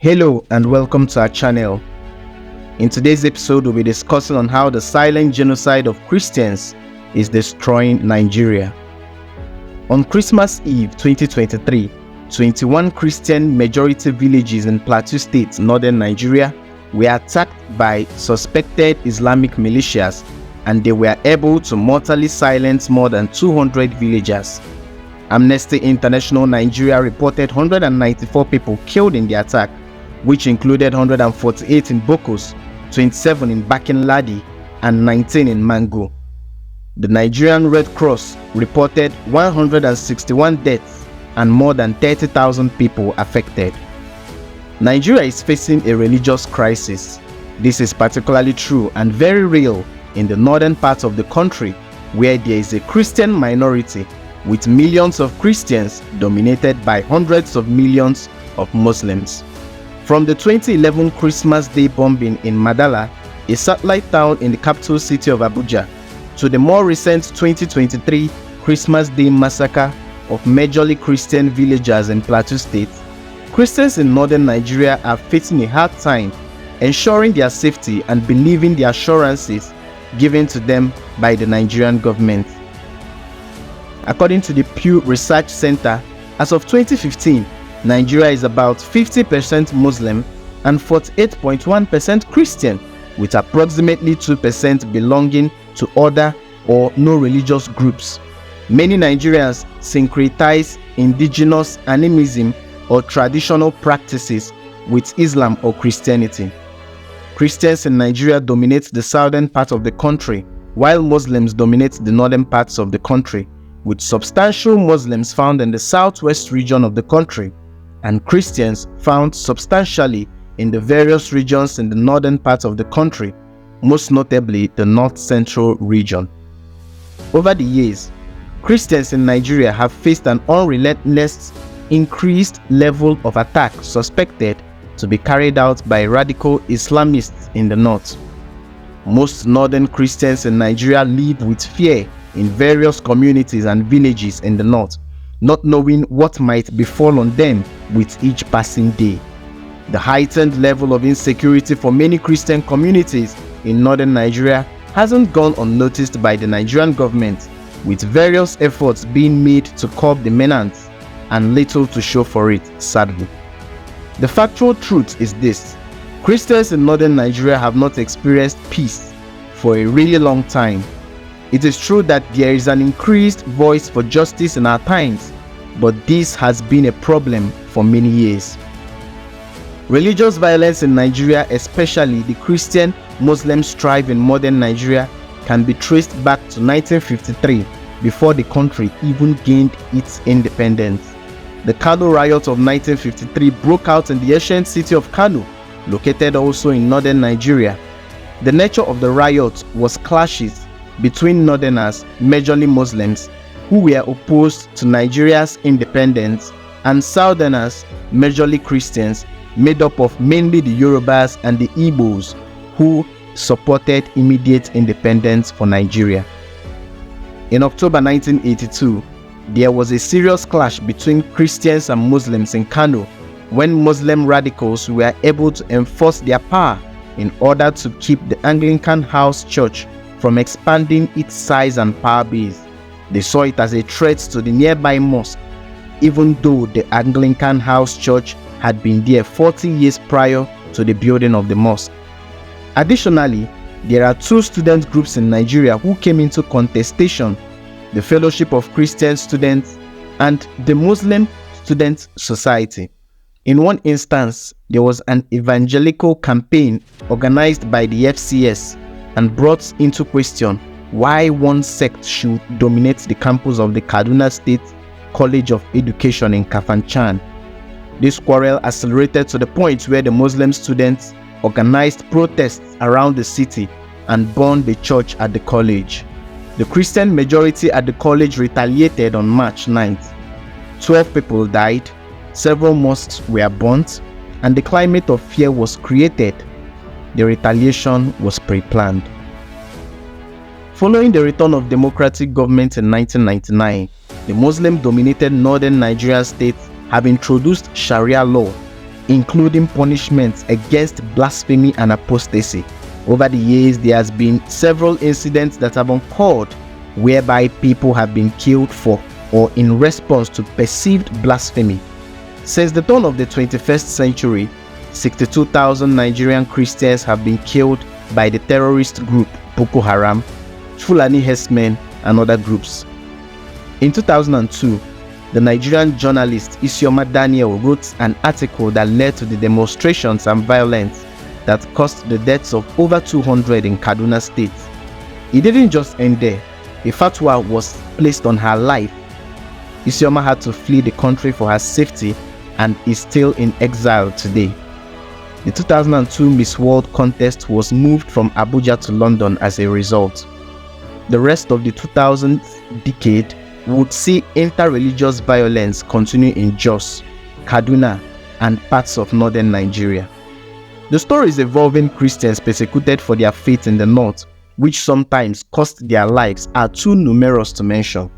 Hello and welcome to our channel. In today's episode, we'll be discussing on how the silent genocide of Christians is destroying Nigeria. On Christmas Eve 2023, 21 Christian majority villages in Plateau State, northern Nigeria, were attacked by suspected Islamic militias, and they were able to mortally silence more than 200 villagers. Amnesty International Nigeria reported 194 people killed in the attack, which included 148 in Bokos, 27 in Bakin-Ladi, and 19 in Mango. The Nigerian Red Cross reported 161 deaths and more than 30,000 people affected. Nigeria is facing a religious crisis. This is particularly true and very real in the northern part of the country, where there is a Christian minority with millions of Christians dominated by hundreds of millions of Muslims. From the 2011 Christmas Day bombing in Madala, a satellite town in the capital city of Abuja, to the more recent 2023 Christmas Day massacre of majorly Christian villagers in Plateau State, Christians in northern Nigeria are facing a hard time ensuring their safety and believing the assurances given to them by the Nigerian government. According to the Pew Research Center, as of 2015, Nigeria is about 50% Muslim and 48.1% Christian, with approximately 2% belonging to other or no religious groups. Many Nigerians syncretize indigenous animism or traditional practices with Islam or Christianity. Christians in Nigeria dominate the southern part of the country, while Muslims dominate the northern parts of the country, with substantial Muslims found in the southwest region of the country, and Christians found substantially in the various regions in the northern part of the country, most notably the north-central region. Over the years, Christians in Nigeria have faced an unrelentless increased level of attack suspected to be carried out by radical Islamists in the north. Most northern Christians in Nigeria live with fear in various communities and villages in the north, not knowing what might befall on them with each passing day. The heightened level of insecurity for many Christian communities in northern Nigeria hasn't gone unnoticed by the Nigerian government, with various efforts being made to curb the menace and little to show for it, sadly. The factual truth is this: Christians in northern Nigeria have not experienced peace for a really long time. It is true that there is an increased voice for justice in our times, but this has been a problem for many years. Religious violence in Nigeria, especially the Christian-Muslim strife in modern Nigeria, can be traced back to 1953, before the country even gained its independence. The Kano riot of 1953 broke out in the ancient city of Kano, located also in northern Nigeria. The nature of the riot was clashes between northerners, majorly Muslims, who were opposed to Nigeria's independence, and southerners, majorly Christians, made up of mainly the Yorubas and the Igbos, who supported immediate independence for Nigeria. In October 1982, there was a serious clash between Christians and Muslims in Kano when Muslim radicals were able to enforce their power in order to keep the Anglican House Church from expanding its size and power base. They saw it as a threat to the nearby mosque, even though the Anglican House Church had been there 40 years prior to the building of the mosque. Additionally, there are two student groups in Nigeria who came into contestation: the Fellowship of Christian Students and the Muslim Student Society. In one instance, there was an evangelical campaign organized by the FCS and brought into question why one sect should dominate the campus of the Kaduna State College of Education in Kafanchan. This quarrel accelerated to the point where the Muslim students organized protests around the city and burned the church at the college. The Christian majority at the college retaliated on March 9th. 12 people died, several mosques were burnt, and the climate of fear was created. The retaliation was pre-planned. Following the return of democratic government in 1999, the Muslim-dominated northern Nigeria states have introduced Sharia law, including punishments against blasphemy and apostasy. Over the years, there has been several incidents that have occurred whereby people have been killed for or in response to perceived blasphemy. Since the dawn of the 21st century, 62,000 Nigerian Christians have been killed by the terrorist group Boko Haram, Fulani herdsmen, and other groups. In 2002, the Nigerian journalist Isioma Daniel wrote an article that led to the demonstrations and violence that caused the deaths of over 200 in Kaduna State. It didn't just end there. A fatwa was placed on her life. Isioma had to flee the country for her safety and is still in exile today. The 2002 Miss World contest was moved from Abuja to London as a result. The rest of the 2000th decade would see inter-religious violence continue in Jos, Kaduna, and parts of northern Nigeria. The stories involving Christians persecuted for their faith in the north, which sometimes cost their lives, are too numerous to mention.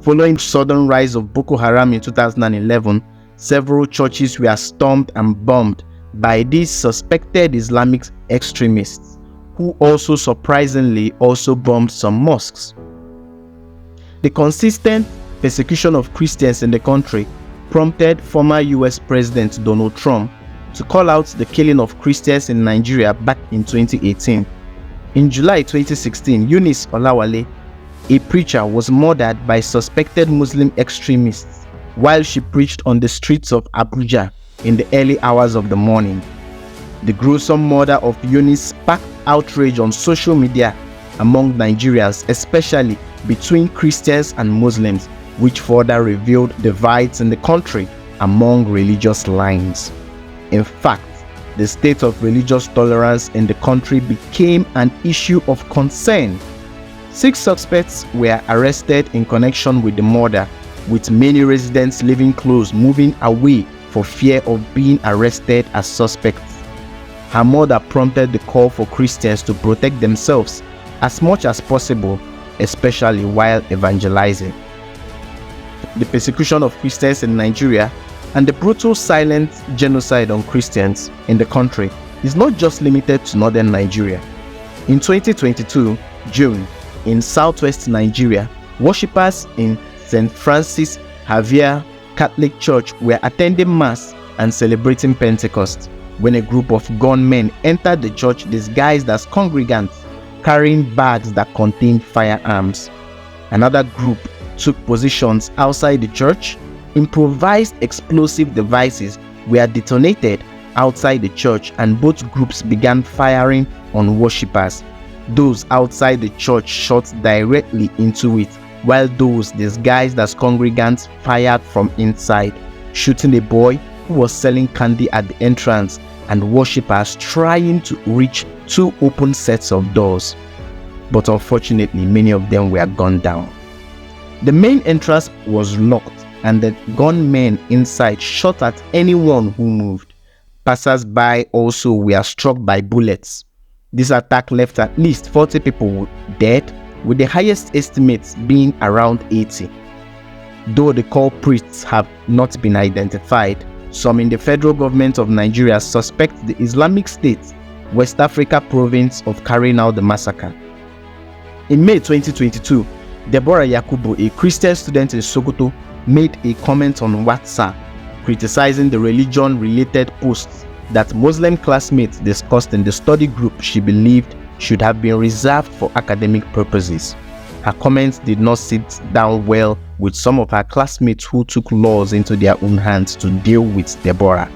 Following the sudden rise of Boko Haram in 2011, several churches were stormed and bombed by these suspected Islamic extremists, who also surprisingly bombed some mosques. The consistent persecution of Christians in the country prompted former US President Donald Trump to call out the killing of Christians in Nigeria back in 2018. In July 2016, Eunice Olawale, a preacher, was murdered by suspected Muslim extremists while she preached on the streets of Abuja in the early hours of the morning. The gruesome murder of Eunice sparked outrage on social media among Nigerians, especially between Christians and Muslims, which further revealed divides in the country among religious lines. In fact, the state of religious tolerance in the country became an issue of concern. 6 suspects were arrested in connection with the murder, with many residents living close moving away for fear of being arrested as suspects. Her murder prompted the call for Christians to protect themselves as much as possible, especially while evangelizing. The persecution of Christians in Nigeria and the brutal silent genocide on Christians in the country is not just limited to northern Nigeria. In 2022, June, in southwest Nigeria, worshippers in St. Francis Xavier Catholic Church were attending Mass and celebrating Pentecost when a group of gunmen entered the church disguised as congregants, carrying bags that contained firearms. Another group took positions outside the church. Improvised explosive devices were detonated outside the church, and both groups began firing on worshippers. Those outside the church shot directly into it, while those disguised as congregants fired from inside, shooting a boy who was selling candy at the entrance and worshippers trying to reach 2 open sets of doors. But unfortunately, many of them were gunned down. The main entrance was locked, and the gunmen inside shot at anyone who moved. Passers-by also were struck by bullets. This attack left at least 40 people dead, with the highest estimates being around 80. Though the culprits have not been identified, some in the federal government of Nigeria suspect the Islamic State, West Africa province, of carrying out the massacre. In May 2022, Deborah Yakubu, a Christian student in Sokoto, made a comment on WhatsApp criticizing the religion-related posts that Muslim classmates discussed in the study group she believed should have been reserved for academic purposes. Her comments did not sit down well with some of her classmates who took laws into their own hands to deal with Deborah.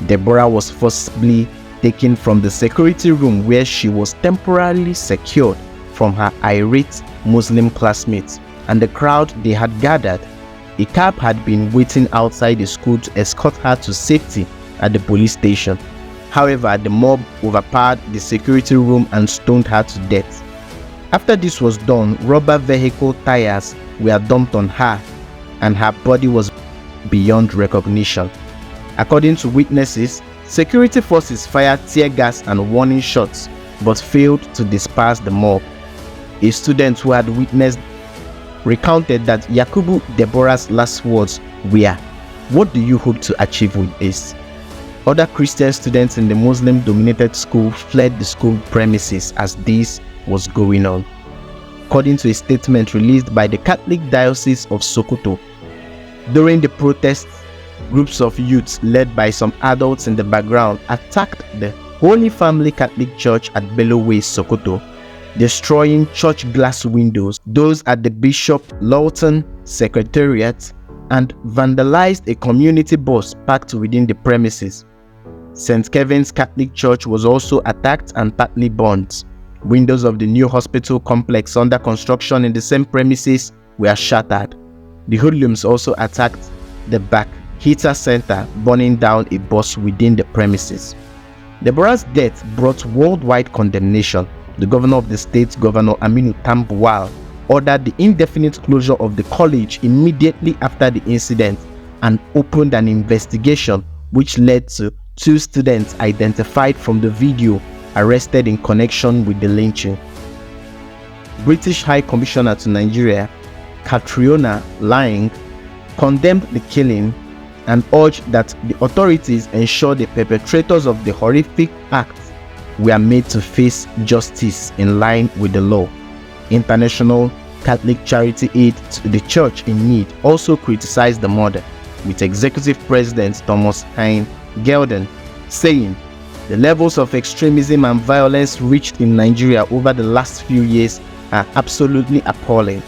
Deborah was forcibly taken from the security room where she was temporarily secured from her irate Muslim classmates and the crowd they had gathered. A cab had been waiting outside the school to escort her to safety at the police station. However, the mob overpowered the security room and stoned her to death. After this was done, rubber vehicle tires were dumped on her and her body was beyond recognition. According to witnesses, security forces fired tear gas and warning shots but failed to disperse the mob. A student who had witnessed recounted that Yakubu Deborah's last words were, "What do you hope to achieve with this?" Other Christian students in the Muslim-dominated school fled the school premises as this was going on. According to a statement released by the Catholic Diocese of Sokoto, during the protests, groups of youths led by some adults in the background attacked the Holy Family Catholic Church at Bello Way, Sokoto, destroying church glass windows, those at the Bishop Lawton Secretariat, and vandalized a community bus parked within the premises. St. Kevin's Catholic Church was also attacked and partly burnt. Windows of the new hospital complex under construction in the same premises were shattered. The hoodlums also attacked the Back Heater Center, burning down a bus within the premises. Deborah's death brought worldwide condemnation. The governor of the state, Governor Aminu Tambuwal, ordered the indefinite closure of the college immediately after the incident and opened an investigation which led to 2 students identified from the video arrested in connection with the lynching. British High Commissioner to Nigeria, Catriona Laing, condemned the killing and urged that the authorities ensure the perpetrators of the horrific acts were made to face justice in line with the law. International Catholic Charity Aid to the Church in Need also criticized the murder, with Executive President Thomas Hein Gelden saying, "The levels of extremism and violence reached in Nigeria over the last few years are absolutely appalling.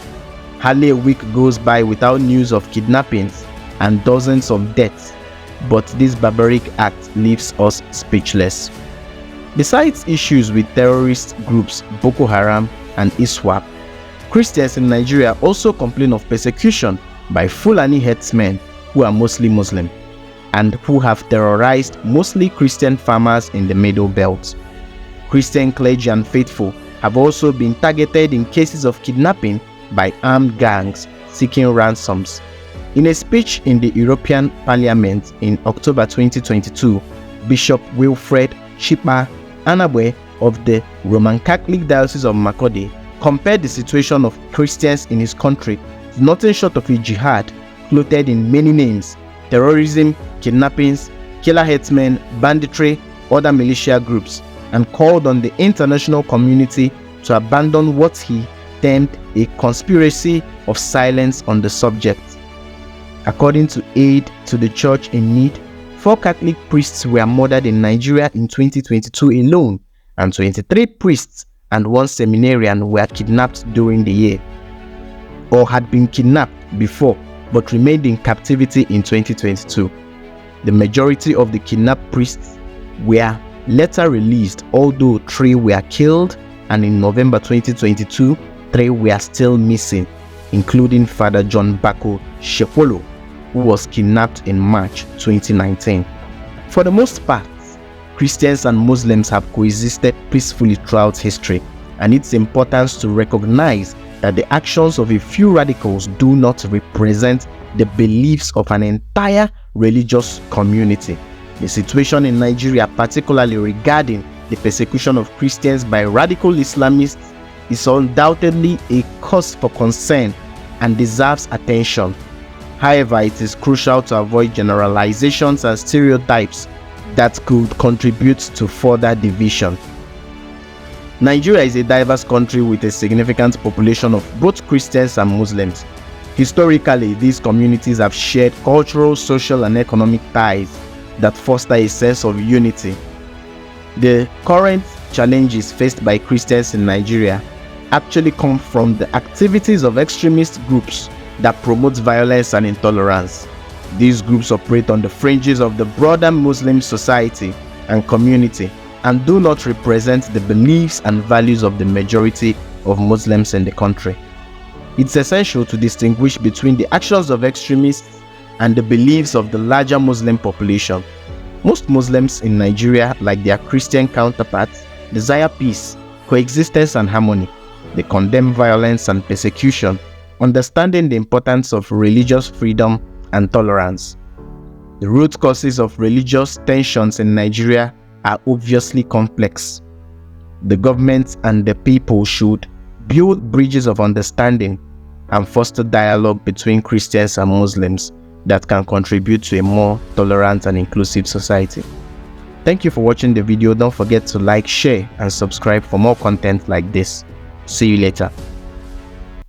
Hardly a week goes by without news of kidnappings and dozens of deaths, but this barbaric act leaves us speechless." Besides issues with terrorist groups Boko Haram and ISWAP, Christians in Nigeria also complain of persecution by Fulani herdsmen who are mostly Muslim and who have terrorized mostly Christian farmers in the Middle Belt. Christian clergy and faithful have also been targeted in cases of kidnapping by armed gangs seeking ransoms. In a speech in the European Parliament in October 2022, Bishop Wilfred Chipa Anabwe of the Roman Catholic Diocese of Makurdi compared the situation of Christians in his country to nothing short of a jihad clothed in many names: terrorism, kidnappings, killer herdsmen, banditry, other militia groups, and called on the international community to abandon what he termed a conspiracy of silence on the subject. According to Aid to the Church in Need, 4 Catholic priests were murdered in Nigeria in 2022 alone, and 23 priests and 1 seminarian were kidnapped during the year, or had been kidnapped before but remained in captivity in 2022. The majority of the kidnapped priests were later released, although 3 were killed, and in November 2022, 3 were still missing, including Father John Bako Shepolo, who was kidnapped in March 2019. For the most part, Christians and Muslims have coexisted peacefully throughout history, and it's important to recognize that the actions of a few radicals do not represent the beliefs of an entire religious community. The situation in Nigeria, particularly regarding the persecution of Christians by radical Islamists, is undoubtedly a cause for concern and deserves attention. However, it is crucial to avoid generalizations and stereotypes that could contribute to further division. Nigeria is a diverse country with a significant population of both Christians and Muslims. Historically, these communities have shared cultural, social, and economic ties that foster a sense of unity. The current challenges faced by Christians in Nigeria actually come from the activities of extremist groups that promote violence and intolerance. These groups operate on the fringes of the broader Muslim society and community and do not represent the beliefs and values of the majority of Muslims in the country. It's essential to distinguish between the actions of extremists and the beliefs of the larger Muslim population. Most Muslims in Nigeria, like their Christian counterparts, desire peace, coexistence, and harmony. They condemn violence and persecution, understanding the importance of religious freedom and tolerance. The root causes of religious tensions in Nigeria are obviously complex. The government and the people should build bridges of understanding and foster dialogue between Christians and Muslims that can contribute to a more tolerant and inclusive society. Thank you for watching the video. Don't forget to like, share, and subscribe for more content like this. See you later.